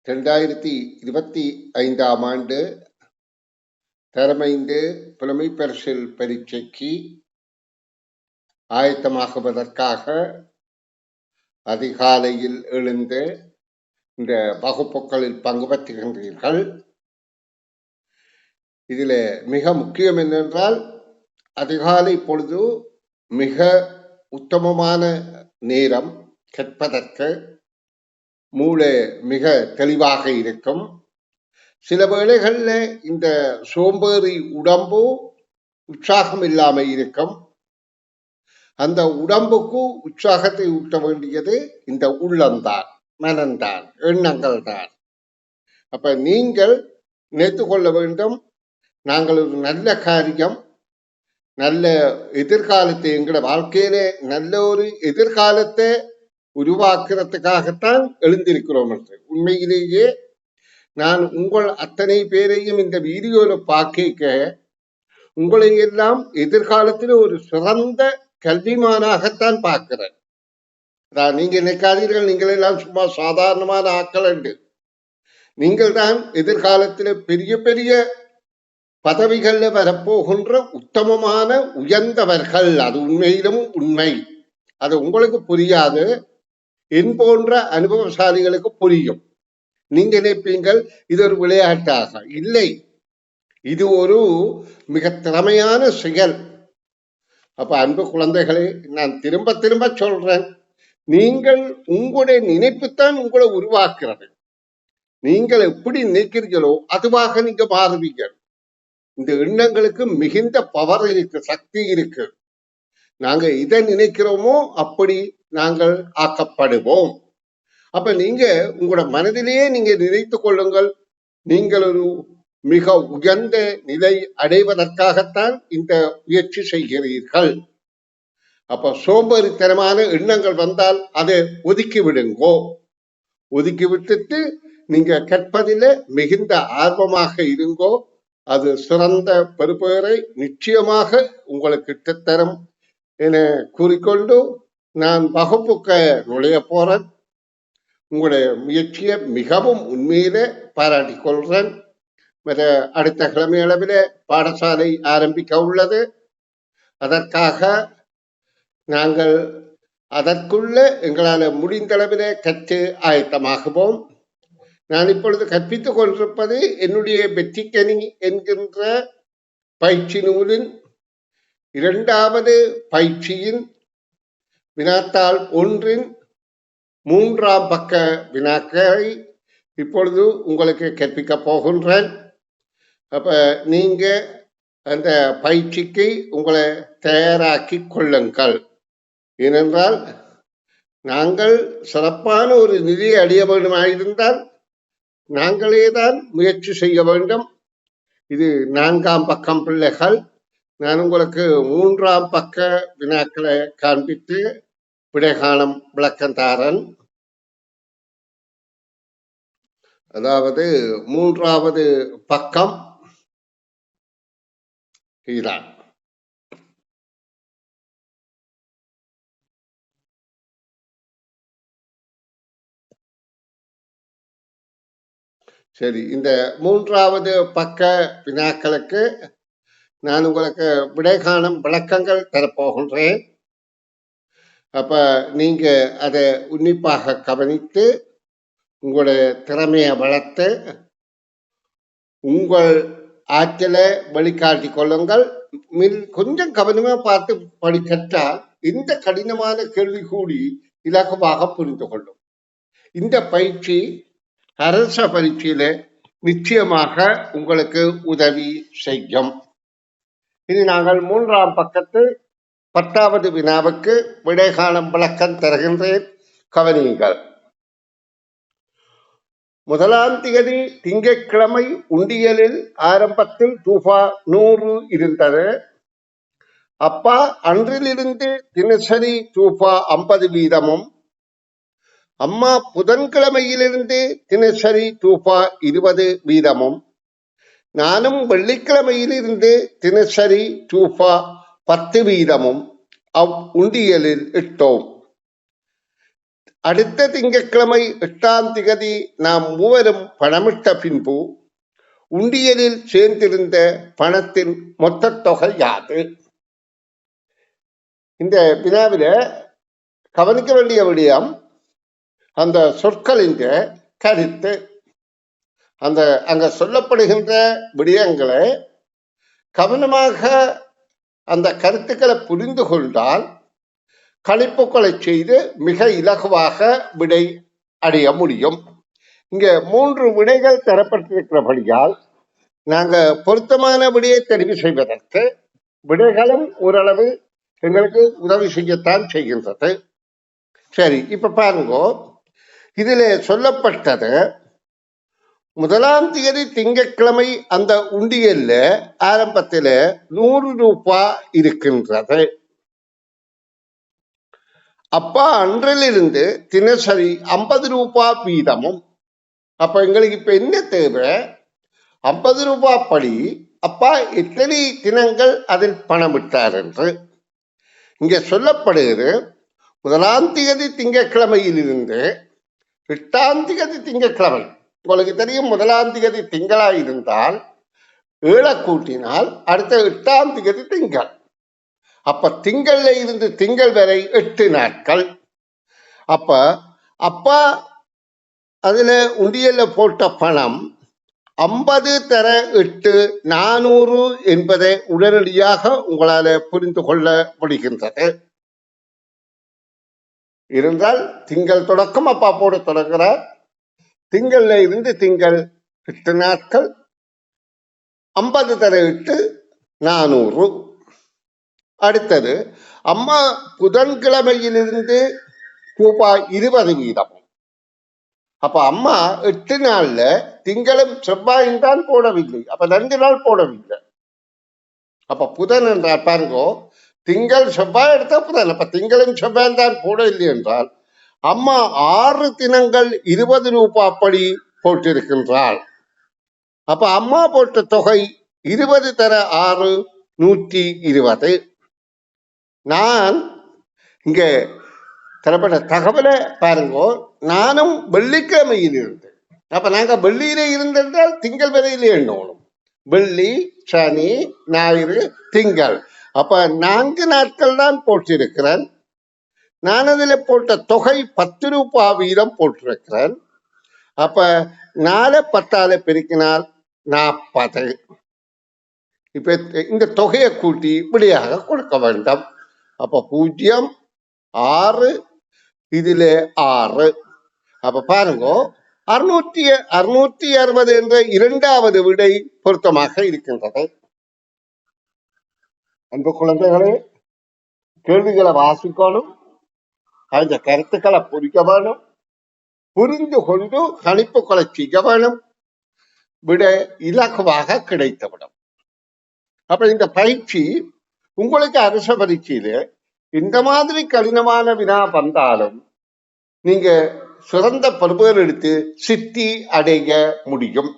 2025ஆம் ஆண்டு தரமைந்து புலமை பரிசில் பரீட்சைக்கு ஆயத்தமாகுவதற்காக அதிகாலையில் எழுந்து இந்த வகுப்புகளில் பங்கு பெற்றுகின்றீர்கள். இதில் மிக முக்கியம் என்னென்றால், அதிகாலை பொழுது மிக உத்தமமான நேரம். கற்பதற்கு மூளை மிக தெளிவாக இருக்கும். சில வேளைகளில் இந்த சோம்பேறி உடம்பு உற்சாகம் இல்லாமல் இருக்கும். அந்த உடம்புக்கு உற்சாகத்தை ஊட்ட வேண்டியது இந்த உள்ளம்தான், மனம்தான், எண்ணங்கள் தான். அப்ப நீங்கள் நினைத்து கொள்ள வேண்டும், நாங்கள் ஒரு நல்ல காரியம், நல்ல எதிர்காலத்தை, எங்களோட வாழ்க்கையிலே நல்ல ஒரு எதிர்காலத்தை உருவாக்குறதுக்காகத்தான் எழுந்திருக்கிறோம் என்று. உண்மையிலேயே நான் உங்கள் அத்தனை பேரையும் இந்த வீடியோல பார்க்க உங்களை எல்லாம் எதிர்காலத்தில் ஒரு சிறந்த கல்விமானாகத்தான் பார்க்கிறேன். நீங்க நினைக்காதீர்கள் நீங்கள் எல்லாம் சும்மா சாதாரணமான ஆட்கள் என்று. நீங்கள் தான் எதிர்காலத்தில் பெரிய பெரிய பதவிகள்ல வரப்போகின்ற உத்தமமான உயர்ந்தவர்கள். அது உண்மையிலும் உண்மை. அது உங்களுக்கு புரியாது, என் போன்ற அனுபவசாலிகளுக்கு புரியும். நீங்க நினைப்பீங்கள் இது ஒரு விளையாட்டாக. இல்லை, இது ஒரு மிக திறமையான செயல். அப்ப அன்பு குழந்தைகளே, நான் திரும்ப திரும்ப சொல்றேன், நீங்கள் உங்களுடைய நினைப்புத்தான் உங்களை உருவாக்குறது. நீங்கள் எப்படி நினைக்கிறீர்களோ அதுவாக நீங்க மாறுவீங்க. இந்த எண்ணங்களுக்கு மிகுந்த பவர் இருக்கு, சக்தி இருக்கு. நாங்க இதை நினைக்கிறோமோ அப்படி நாங்கள் ஆக்கப்படுவோம். அப்ப நீங்க உங்களோட மனதிலேயே நீங்க நினைத்து கொள்ளுங்கள், நீங்கள் ஒரு மிக உயர்ந்த நிலை அடைவதற்காகத்தான் இந்த முயற்சி செய்கிறீர்கள். அப்ப சோம்பேறித்தனமான எண்ணங்கள் வந்தால் அதை ஒதுக்கி விடுங்கோ. ஒதுக்கி விட்டுட்டு நீங்க கற்பதில மிகுந்த ஆர்வமாக இருங்கோ. அது சிறந்த பெறுபேறை நிச்சயமாக உங்களுக்கு தரும் என கூறிக்கொண்டு நான் வகுப்புக்கு நுழைய போறேன். உங்களுடைய முயற்சியை மிகவும் உண்மையில பாராட்டிக் கொள்றேன். அடுத்த கிழமை அளவில் பாடசாலை ஆரம்பிக்க உள்ளது. அதற்காக நாங்கள் அதற்குள்ள எங்களால் முடிந்த அளவில் கற்று ஆயத்தமாகுவோம். நான் இப்பொழுது கற்பித்துக் கொண்டிருப்பது என்னுடைய வெற்றிக்கனி என்கின்ற பயிற்சி நூலின் 2வது பயிற்சியின் வினாத்தாள் 1 3ஆம் பக்க வினாக்களை இப்பொழுது உங்களுக்கு கற்பிக்க போகின்றேன். அப்ப நீங்க அந்த பயிற்சிக்கு உங்களை தயாராக்கி கொள்ளுங்கள். ஏனென்றால் நாங்கள் சிறப்பான ஒரு நிதியை அடைய வேண்டுமாயிருந்தால் நாங்களே தான் முயற்சி செய்ய வேண்டும். இது 4ஆம் பக்கம் பிள்ளைகள். நான் உங்களுக்கு 3ஆம் பக்க வினாக்களை காண்பித்து விடைகாலம் விளக்கந்தாரன். அதாவது 3வது பக்கம் இதுதான். சரி, இந்த 3வது பக்க வினாக்களுக்கு நான் உங்களுக்கு விடைகாலம் விளக்கங்கள் தரப்போகின்றேன். அப்ப நீங்க அதை உன்னிப்பாக கவனித்து உங்களுடைய திறமையை வளர்த்து உங்கள் ஆற்றலை வெளிக்காட்டி கொள்ளுங்கள். கொஞ்சம் கவனமா பார்த்து படிக்கற்றால் இந்த கடினமான கேள்வி கூடி இலகுவாக புரிந்து கொள்ளும். இந்த பயிற்சி அரச பரீட்சையில நிச்சயமாக உங்களுக்கு உதவி செய்யும். இனி நாங்கள் 3ஆம் பக்கத்து 10வது வினாவுக்கு விடைகாலம் விளக்கம் தருகின்றேன். கவனியுங்கள். 1ஆம் தேதி திங்கட்கிழமை உண்டியலில் ஆரம்பத்தில் ரூபா 100 இருந்தது. அப்பா அன்றிலிருந்து தினசரி ரூபா 50 வீதமும், அம்மா புதன்கிழமையிலிருந்து தினசரி ரூபா 20 வீதமும், நானும் வெள்ளிக்கிழமையிலிருந்து தினசரி ரூபா 10 வீதமும் உண்டியலில் இட்டோம். அடுத்த திங்கட்கிழமை 8ஆம் திகதி நாம் மூவரும் பணமிட்ட பின்பு உண்டியலில் சேர்ந்திருந்த பணத்தின் மொத்த தொகை யாது? இந்த வினாவில கவனிக்க வேண்டிய விடயம் அந்த சொற்களின் கருத்து. அந்த அங்க சொல்லப்படுகின்ற விடயங்களை கவனமாக அந்த கருத்துக்களை புரிந்து கொண்டால் கணிப்புகளை செய்து மிக இலகுவாக விடை அடைய முடியும். இங்க 3 விடைகள் தரப்பட்டிருக்கிறபடியால் நாங்க பொருத்தமான விடையை தெரிவு செய்வதற்கு விடைகளும் ஓரளவு எங்களுக்கு உதவி செய்யத்தான் செய்கின்றது. சரி, இப்ப பாருங்க, இதுல சொல்லப்பட்டது 1ஆம் தேதி திங்கட்கிழமை அந்த உண்டியல்ல ஆரம்பத்தில் 100 ரூபாய் இருக்கின்றது. அப்பா அன்றிலிருந்து தினசரி 50 ரூபாய் வீதமும். அப்ப எங்களுக்கு இப்ப என்ன தேவை? 50 ரூபாய் படி அப்பா எத்தனை தினங்கள் அதில் பணம் விட்டார் என்று இங்க சொல்லப்படுகிறது. 1ஆம் தேதி திங்கட்கிழமையிலிருந்து 8ஆம் தேதி திங்கட்கிழமை. உங்களுக்கு தெரியும், 1ஆம் தேதி திங்களா இருந்தால் 7 கூட்டினால் அடுத்த 8ஆம் தேதி திங்கள். அப்ப திங்கள்ல இருந்து திங்கள் வரை 8 நாட்கள். அப்ப அப்பா அதுல உண்டியல்ல போட்ட பணம் 50 தர 8 400 என்பதை உடனடியாக உங்களால புரிந்து கொள்ள முடிகின்றது. இருந்தால் திங்கள் தொடக்கம் அப்பா போட தொடங்குறார். திங்கள்ல இருந்து திங்கள் 8 நாட்கள், 50 தர 8 400. அடுத்தது அம்மா புதன்கிழமையிலிருந்து ரூபாய் 20 வீதம். அப்ப அம்மா 8 நாள்ல திங்களும் செவ்வாயும் தான் போடவில்லை. அப்ப 2 நாள் போடவில்லை. அப்ப புதன் என்றால் பாருங்கோ, திங்கள் செவ்வாய் எடுத்தா புதன். அப்ப திங்களும் செவ்வாயும் தான் போடவில்லை என்றால் அம்மா 6 தினங்கள் 20 ரூபாய் படி போட்டிருக்கின்றாள். அப்ப அம்மா போட்ட தொகை 20 தர 6 120. நான் இங்க தரப்பட்ட தகவலை பாருங்கோ, நானும் வெள்ளிக்கிழமையில் இருந்து. அப்ப நாங்க வெள்ளியில இருந்திருந்தால் திங்கள் வரையிலே எண்ணணும். வெள்ளி, சனி, ஞாயிறு, திங்கள். அப்ப 4 நாட்கள் தான் போட்டிருக்கிறேன். நான் அதில் போட்ட தொகை 10 ரூபாய் வீதம் போட்டிருக்கிறேன். அப்ப 4 10ஆல பெருக்கினால் 40. இப்ப இந்த தொகையை கூட்டி விடையாக கொடுக்க வேண்டும். அப்ப 0 6 இதுல 6. அப்ப பாருங்க, 660 என்ற 2வது விடை பொருத்தமாக இருக்கின்றது. அன்பு குழந்தைகளே, கேள்விகளை வாசிக்கணும், அந்த கருத்துக்களை புரிக்க வேணும், புரிந்து கொண்டு கணிப்புகளை செய்ய வேணும், விட இலகுவாக கிடைத்துவிடும். அப்ப இந்த பயிற்சி உங்களுக்கு அரச பரீட்சையில இந்த மாதிரி கடினமான வினா வந்தாலும் நீங்க சிறந்த பருவங்கள் எடுத்து சித்தி அடைய முடியும்.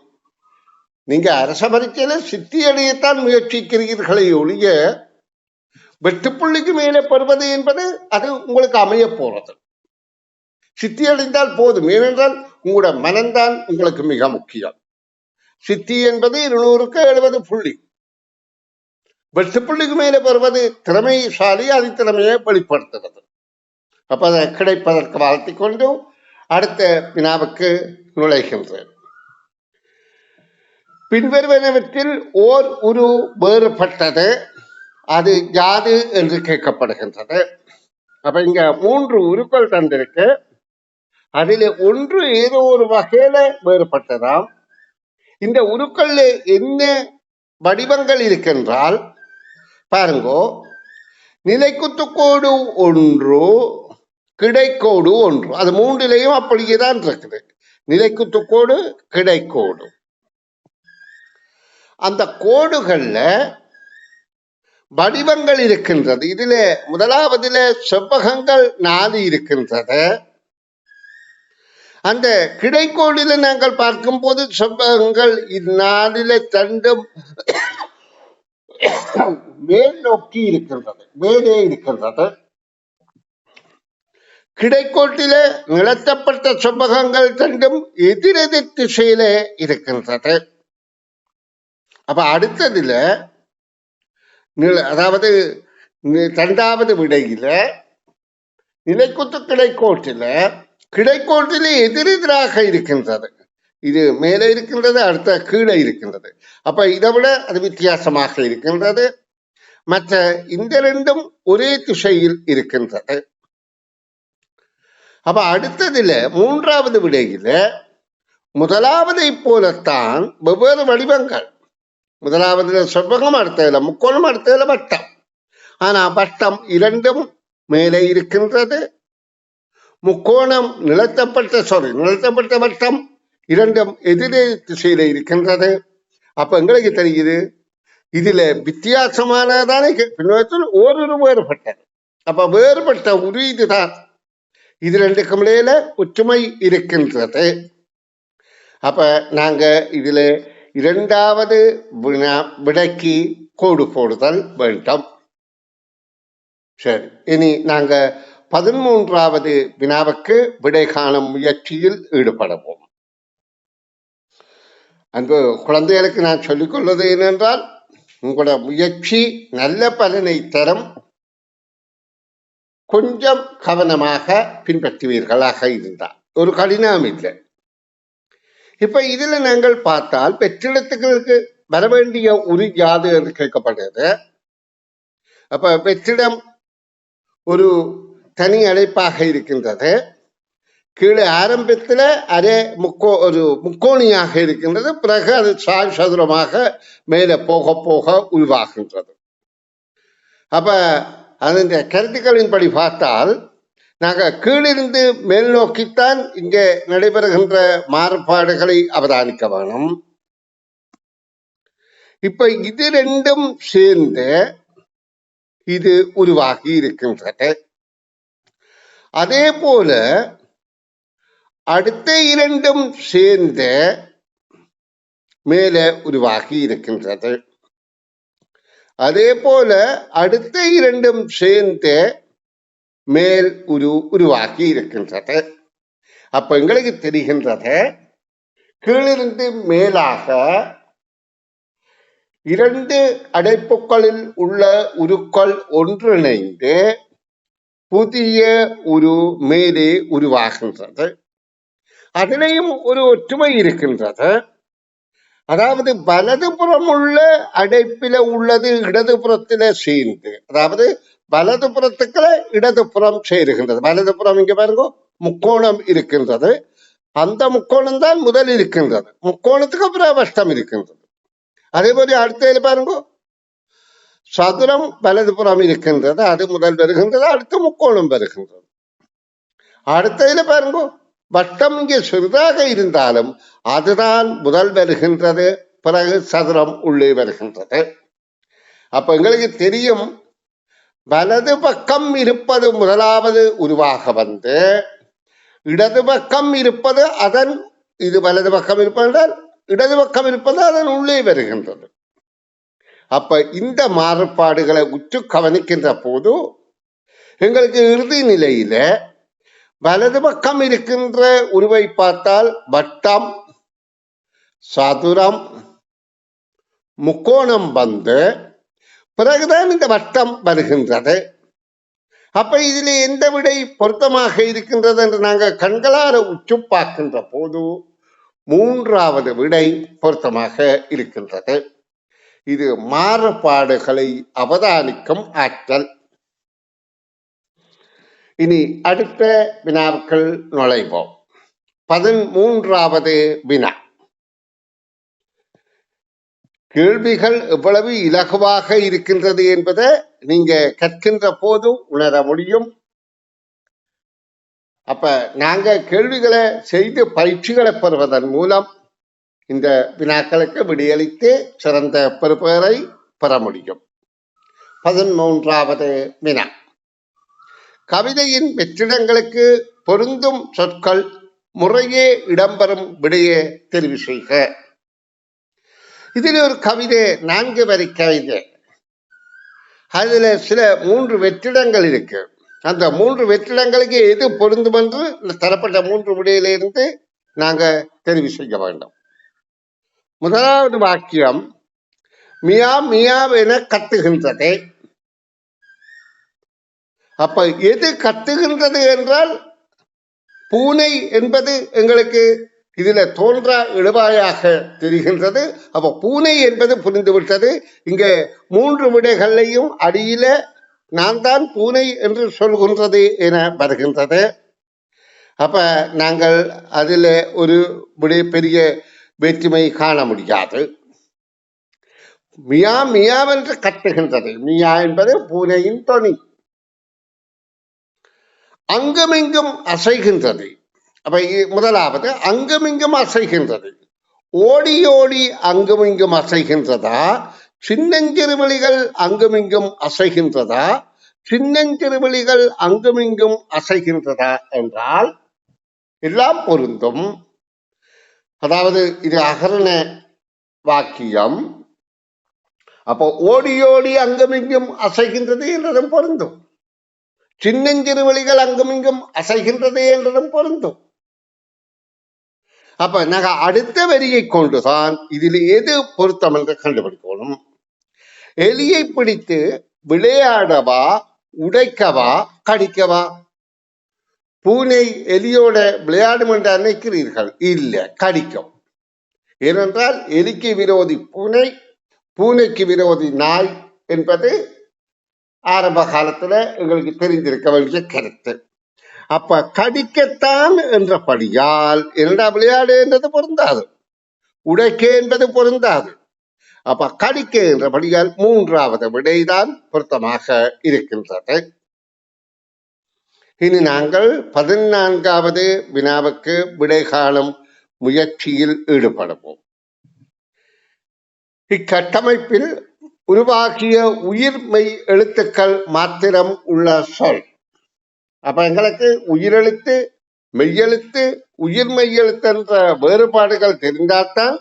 நீங்க அரச பரீட்சையில சித்தி அடையத்தான் முயற்சிக்கிறீர்களே ஒழிய வெட்டுப்புள்ளிக்கு மேலே பெறுவது என்பது அது உங்களுக்கு அமைய போறது. சித்தி அடைந்தால் போதும். ஏனென்றால் உங்களோட மனம்தான் உங்களுக்கு மிக முக்கியம். சித்தி என்பது 200க்கு 70 புள்ளி. வெட்டுப்புள்ளிக்கு மேலே பெறுவது திறமைசாலி, அது திறமையை வெளிப்படுத்துகிறது. அப்ப அதை கிடைப்பதற்கு வாழ்த்தி கொண்டு அடுத்த வினாவுக்கு நுழைகின்றேன். பின்வருவனவற்றில் ஓர் உரு வேறுபட்டது, அது யாது என்று கேட்கப்படுகின்றது. அப்ப இங்க 3 உருக்கள் தந்திருக்கு. அதில் ஒன்று ஏதோ ஒரு வகையில வேறுபட்டதாம். இந்த உருக்கள்ல என்ன வடிவங்கள் இருக்கின்றால் பாருங்கோ, நிலைக்குத்துக்கோடு ஒன்று, கிடைக்கோடு ஒன்று. அது 3லையும் அப்படியே தான் இருக்குது. நிலைக்குத்துக்கோடு, கிடைக்கோடு. அந்த கோடுகள்ல வடிவங்கள் இருக்கின்றது. இதுல முதலாவதுல செவ்வகங்கள் 4 இருக்கின்றது. அந்த கிடைக்கோடில நாங்கள் பார்க்கும் போது செவ்வகங்கள் 4 தண்டும் மேல் நோக்கி இருக்கின்றது, மேலே இருக்கின்றது. கிடைக்கோட்டில நிலத்தப்பட்ட செவ்வகங்கள் ரெண்டும் எதிரெதிர் திசையில இருக்கின்றது. அப்ப அடுத்ததுல அதாவது இரண்டாவது விடையில நிலைக்குத்து கிடைக்கோட்டில எதிரெதிராக இருக்கின்றது. இது மேலே இருக்கின்றது, அடுத்த கீழே இருக்கின்றது. அப்ப இதை விட அது வித்தியாசமாக இருக்கின்றது. மற்ற இந்த ரெண்டும் ஒரே திசையில் இருக்கின்றது. அப்ப அடுத்ததுல மூன்றாவது விடையில முதலாவதை போலத்தான் வெவ்வேறு வடிவங்கள். முதலாவதுல செவ்வகம், அடுத்ததுல முக்கோணம், அடுத்ததுல வட்டம். ஆனா வட்டம் இரண்டும் மேலே இருக்கின்றது. முக்கோணம் நிலத்தப்பட்ட வட்டம் இரண்டும் எதிரே திசையில இருக்கின்றது. அப்ப எங்களுக்கு தெரியுது இதுல வித்தியாசமானதானே பின்னத்தில் ஓரொரு வேறுபட்டது. அப்ப வேறுபட்ட ஒரு இதுதான். இது ரெண்டுக்கும் இடையில ஒற்றுமை இருக்கின்றது. அப்ப நாங்க இதுல இரண்டாவது விடைக்கு கோடு போடுதல் வேண்டும். சரி, இனி நாங்க 13வது வினாவுக்கு விடை காணும் முயற்சியில் ஈடுபடுவோம். அன்பு குழந்தைகளுக்கு நான் சொல்லிக் கொள்வது என்னென்றால், உங்களோட முயற்சி நல்ல பலனை தரும். கொஞ்சம் கவனமாக பின்பற்றுவீர்களாக இருந்தால் ஒரு கடினம் இல்லை. இப்ப இதுல நாங்கள் பார்த்தால் வெற்றிடத்துகளுக்கு வர வேண்டிய ஒரு யாது என்று கேட்கப்படுகிறது. அப்ப வெற்றிடம் ஒரு தனி அழைப்பாக இருக்கின்றது. கீழே ஆரம்பத்துல ஒரு முக்கோணியாக இருக்கின்றது. பிறகு அது சாய் சதுரமாக மேலே போக போக உருவாகின்றது. அப்ப அதன் கருத்துக்களின்படி பார்த்தால் நாங்க கீழிருந்து மேல் நோக்கித்தான் இங்கே நடைபெறுகின்ற மாறுபாடுகளை அவதானிக்க வேணும். இப்ப இது ரெண்டும் சேர்ந்து இது உருவாகி இருக்கின்றது. அதே போல அடுத்த இரண்டும் சேர்ந்து மேலே உருவாகி இருக்கின்றது. அதே போல அடுத்த இரண்டும் சேர்ந்து மேல் உருவாக்கி இருக்கின்றது. அப்ப எங்களுக்கு தெரிகின்றது கீழிருந்து மேலாக இரண்டு அடைப்புகளில் உள்ள உருக்கள் ஒன்றிணைந்து புதிய மேலே உருவாகின்றது. அதிலேயும் ஒரு ஒற்றுமை இருக்கின்றது. அதாவது வலதுபுறம் உள்ள அடைப்பில உள்ளது இடதுபுறத்தில சேர்ந்து, அதாவது வலதுபுறத்துக்குள்ள இடதுபுறம் சேருகின்றது. வலதுபுறம் இங்க பாருங்க முக்கோணம் இருக்கின்றது. அந்த முக்கோணம் தான் முதல் இருக்கின்றது. முக்கோணத்துக்கு அப்புறம் வட்டம் இருக்கின்றது. அதே போல அடுத்த பாருங்க சதுரம் வலதுபுறம் இருக்கின்றது. அது முதல் வருகின்றது. அடுத்த முக்கோணம் வருகின்றது. அடுத்த பாருங்க வட்டம் இங்கே சிறிதாக இருந்தாலும் அதுதான் முதல் வருகின்றது. பிறகு சதுரம் உள்ளே வருகின்றது. அப்ப எங்களுக்கு தெரியும் வலது பக்கம் இருப்பது முதலாவது உருவாக வந்து இடது பக்கம் இருப்பது அதன் இது வலது பக்கம் இருப்பதால் இடது பக்கம் இருப்பது அதன் உள்ளே வருகின்றது. அப்ப இந்த மாறுபாடுகளை உற்று கவனிக்கின்ற போது எங்களுக்கு இறுதி நிலையில வலது பக்கம் இருக்கின்ற உருவை பார்த்தால் வட்டம், சதுரம், முக்கோணம் வந்து பிறகுதான் இந்த வட்டம் வருகின்றது. அப்ப இதுல எந்த விடை பொருத்தமாக இருக்கின்றது என்று நாங்கள் கண்களார உற்று பார்க்கின்ற போது மூன்றாவது விடை பொருத்தமாக இருக்கின்றது. இது மாறுபாடுகளை அவதானிக்கும் ஆற்றல். இனி அடுத்த வினாக்கள் நுழைவோம். 13வது வினா. கேள்விகள் எவ்வளவு இலகுவாக இருக்கின்றது என்பதை நீங்க கற்கின்ற போது உணர முடியும். அப்ப நாங்க கேள்விகளை செய்து பயிற்சிகளை பெறுவதன் மூலம் இந்த வினாக்களுக்கு விடையளித்து சிறந்த பெறுபேறை பெற முடியும். 13வது வினா. கவிதையின் வெற்றிடங்களுக்கு பொருந்தும் சொற்கள் முறையே இடம்பெறும் விடையை தெரிவு செய்க. இதில் ஒரு கவிதை 4 வரி கவிதை. அதுல சில 3 வெற்றிடங்கள் இருக்கு. அந்த 3 வெற்றிடங்களுக்கு எது பொருந்தும் என்று தரப்பட்ட 3 விடையிலிருந்து நாங்க தெரிவு செய்ய வேண்டும். முதலாவது வாக்கியம் மியா மியாவ் என கத்துகின்றது. அப்ப எது கத்துகின்றது என்றால் பூனை என்பது எங்களுக்கு இதுல தோன்றா இழுவாயாக தெரிகின்றது. அப்ப பூனை என்பது புரிந்துவிட்டது. இங்க 3 விடைகளையும் அடியில நான் தான் பூனை என்று சொல்கின்றது என வருகின்றது. அப்ப நாங்கள் அதுல ஒரு பெரிய வேற்றுமை காண முடியாது. மியா மியாவென்று கத்துகின்றது. மியா என்பது பூனையின் தொனி. அங்குமிங்கும் அசைகின்றது. அப்ப முதலாவது அங்குமிங்கும் அசைகின்றது. ஓடி ஓடி அங்குமிங்கும் அசைகின்றதா, சின்னஞ்சிறுவிழிகள் அங்குமிங்கும் அசைகின்றதா, சின்னஞ்சிறுவிழிகள் அங்குமிங்கும் அசைகின்றதா என்றால் எல்லாம் பொருந்தும். அதாவது இது அகரண வாக்கியம். அப்போ ஓடி ஓடி அங்குமிங்கும் அசைகின்றது என்றதும் பொருந்தும். சின்னஞ்சிறுவிழிகள் அங்குமிங்கும் அசைகின்றது என்றதும் பொருந்தும். அப்ப நாங்க அடுத்த வரியை கொண்டுதான் இதில் எது பொருத்தம் என்று கண்டுபிடிக்கணும். எலியை பிடித்து விளையாடவா, உடைக்கவா, கடிக்கவா? பூனை எலியோட விளையாடும் என்று நினைக்கிறீர்கள்? இல்ல, கடிக்கும். ஏனென்றால் எலிக்கு விரோதி பூனை, பூனைக்கு விரோதி நாய் என்பது ஆரம்ப காலத்துல எங்களுக்கு தெரிந்திருக்க வேண்டிய கருத்து. அப்ப கடிக்கத்தான் என்றபடியால் என்னடா விளையாடு என்றது பொருந்தாது, உடைக்க என்பது பொருந்தாது. அப்ப கடிக்க என்றபடியால் 3வது விடைதான் பொருத்தமாக இருக்கின்றது. இனி நாங்கள் 14வது வினாவுக்கு விடை காணும் முயற்சியில் ஈடுபடுவோம். இக்கட்டமைப்பில் உருவாகிய உயிர்மெய் எழுத்துக்கள் மாத்திரம் உள்ள சொல். அப்ப எங்களுக்கு உயிரெழுத்து, மெய்யெழுத்து, உயிர்மெய் எழுத்து என்ற வேறுபாடுகள் தெரிந்தால்தான்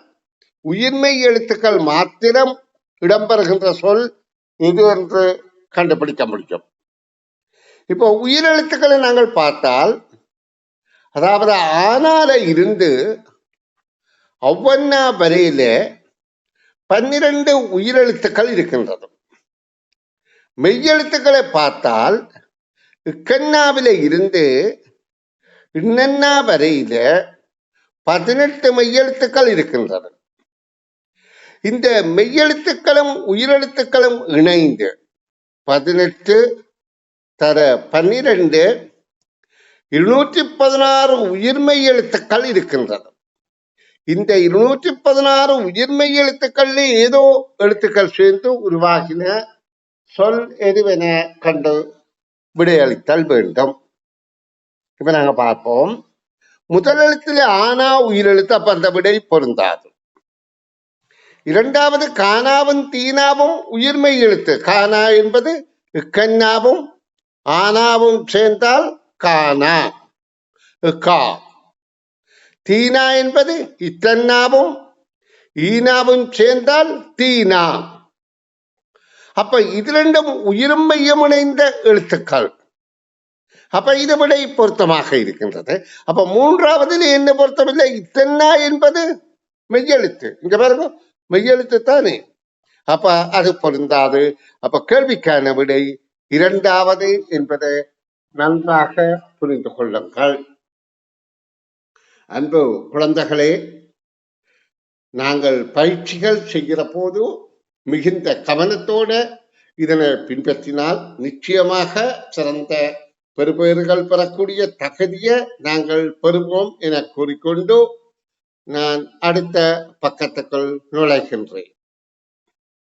உயிர்மெய் எழுத்துக்கள் மாத்திரம் இடம்பெறுகின்ற சொல் இது என்று கண்டுபிடிக்க முடியும். இப்போ உயிரெழுத்துக்களை நாங்கள் பார்த்தால், அதாவது ஆனால இருந்து ஒவ்வொன்னா வரையில 12 உயிரெழுத்துக்கள் இருக்கின்றது. மெய்யெழுத்துக்களை பார்த்தால் இக்கண்ணாவில இருந்து இன்னன்னா வரையில 18 மெய்யெழுத்துக்கள் இருக்கின்றன. இந்த மெய்யெழுத்துக்களும் உயிரெழுத்துக்களும் இணைந்து 18 தர 12 216 உயிர்மெய் எழுத்துக்கள் இருக்கின்றன. இந்த 216 உயிர்மெய் எழுத்துக்கள் ஏதோ எழுத்துக்கள் சேர்ந்து உருவாகின சொல் எதுவென கண்டு விடையளித்தல் வேண்டும். இப்ப நாங்க பார்ப்போம். முதல் எழுத்துல ஆனா உயிரெழுத்து, அப்ப அந்த விடை பொருந்தாது. 2வது கானாவும் தீனாவும் உயிர்மெய் எழுத்து. கானா என்பது கண்ணாவும் ஆனாவும் சேர்ந்தால் கானா, கா. தீனா என்பது இத்தன்னாவும் ஈனாவும் சேர்ந்தால் தீனா. அப்ப இது 2ம் உயிரும் மையம் இணைந்த எழுத்துக்கள். அப்ப இது விடை பொருத்தமாக இருக்கின்றது. அப்ப 3வதில் என்ன பொருத்தமில்லை? இத்தன்னா என்பது மெய்யெழுத்து. இங்க பாருங்க, மெய்யெழுத்து தானே. அப்ப அது பொருந்தாது. அப்ப கேள்விக்கான விடை 2வது என்பதை நன்றாக புரிந்து கொள்ளுங்கள். அன்பு குழந்தைகளே, நாங்கள் பயிற்சிகள் செய்கிற போது மிகுந்த கவனத்தோடு இதனை பின்பற்றினால் நிச்சயமாக சிறந்த பெறுபேறுகள் பெறக்கூடிய தகுதியை நாங்கள் பெறுவோம் என கூறிக்கொண்டு நான் அடுத்த பக்கத்துக்குள் நுழைகின்றேன்.